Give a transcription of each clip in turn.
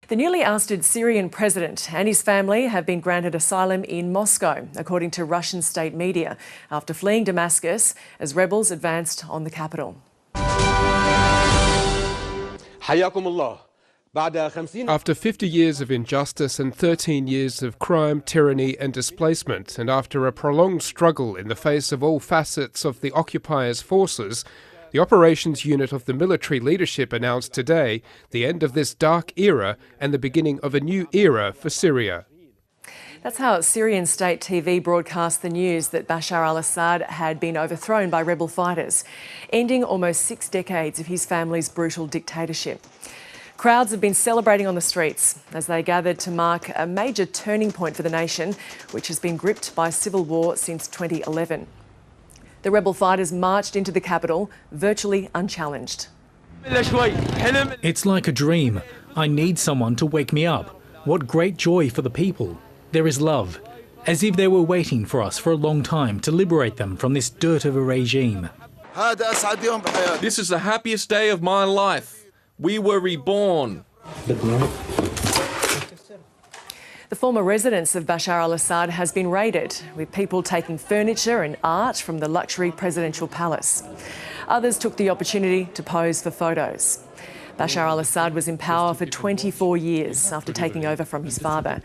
The newly ousted Syrian president and his family have been granted asylum in Moscow, according to Russian state media, after fleeing Damascus as rebels advanced on the capital. After 50 years of injustice and 13 years of crime, tyranny and displacement, and after a prolonged struggle in the face of all facets of the occupiers' forces, the operations unit of the military leadership announced today the end of this dark era and the beginning of a new era for Syria. That's how Syrian state TV broadcast the news that Bashar al-Assad had been overthrown by rebel fighters, ending almost 6 decades of his family's brutal dictatorship. Crowds have been celebrating on the streets as they gathered to mark a major turning point for the nation, which has been gripped by civil war since 2011. The rebel fighters marched into the capital virtually unchallenged. It's like a dream. I need someone to wake me up. What great joy for the people. There is love, as if they were waiting for us for a long time to liberate them from this dirt of a regime. This is the happiest day of my life. We were reborn. The former residence of Bashar al-Assad has been raided, with people taking furniture and art from the luxury presidential palace. Others took the opportunity to pose for photos. Bashar al-Assad was in power for 24 years after taking over from his father.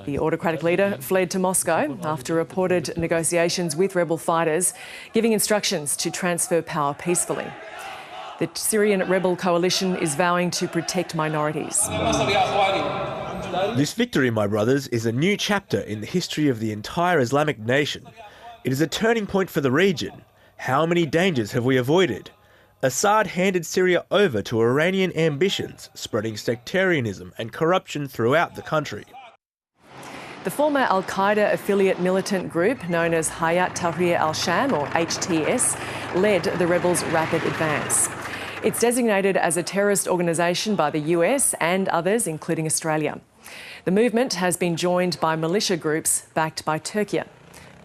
The autocratic leader fled to Moscow after reported negotiations with rebel fighters, giving instructions to transfer power peacefully. The Syrian rebel coalition is vowing to protect minorities. This victory, my brothers, is a new chapter in the history of the entire Islamic nation. It is a turning point for the region. How many dangers have we avoided? Assad handed Syria over to Iranian ambitions, spreading sectarianism and corruption throughout the country. The former al-Qaeda affiliate militant group known as Hayat Tahrir al-Sham, or HTS, led the rebels' rapid advance. It's designated as a terrorist organisation by the US and others, including Australia. The movement has been joined by militia groups backed by Turkey.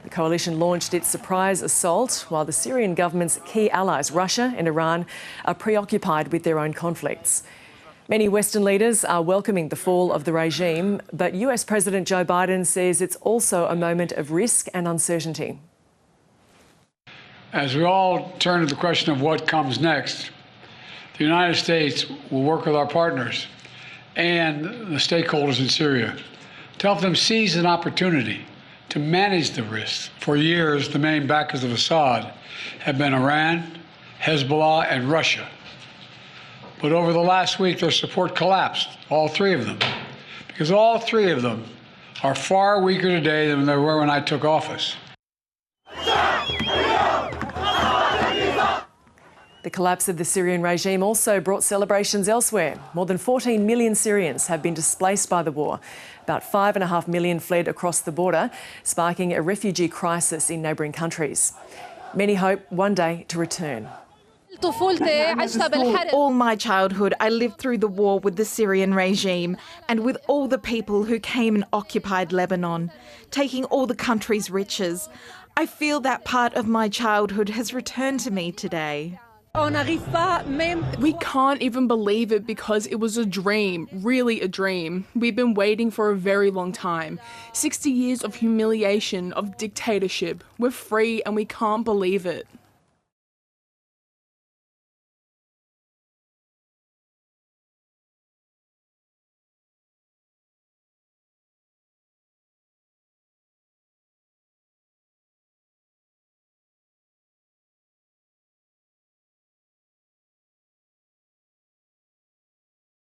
The coalition launched its surprise assault while the Syrian government's key allies, Russia and Iran, are preoccupied with their own conflicts. Many Western leaders are welcoming the fall of the regime, but US President Joe Biden says it's also a moment of risk and uncertainty. As we all turn to the question of what comes next, the United States will work with our partners and the stakeholders in Syria to help them seize an opportunity to manage the risks. For years, the main backers of Assad have been Iran, Hezbollah, and Russia. But over the last week, their support collapsed, all three of them, because all three of them are far weaker today than they were when I took office. The collapse of the Syrian regime also brought celebrations elsewhere. More than 14 million Syrians have been displaced by the war. About 5.5 million fled across the border, sparking a refugee crisis in neighbouring countries. Many hope one day to return. All my childhood, I lived through the war with the Syrian regime and with all the people who came and occupied Lebanon, taking all the country's riches. I feel that part of my childhood has returned to me today. We can't even believe it because it was a dream, really a dream. We've been waiting for a very long time. 60 years of humiliation, of dictatorship. We're free and we can't believe it.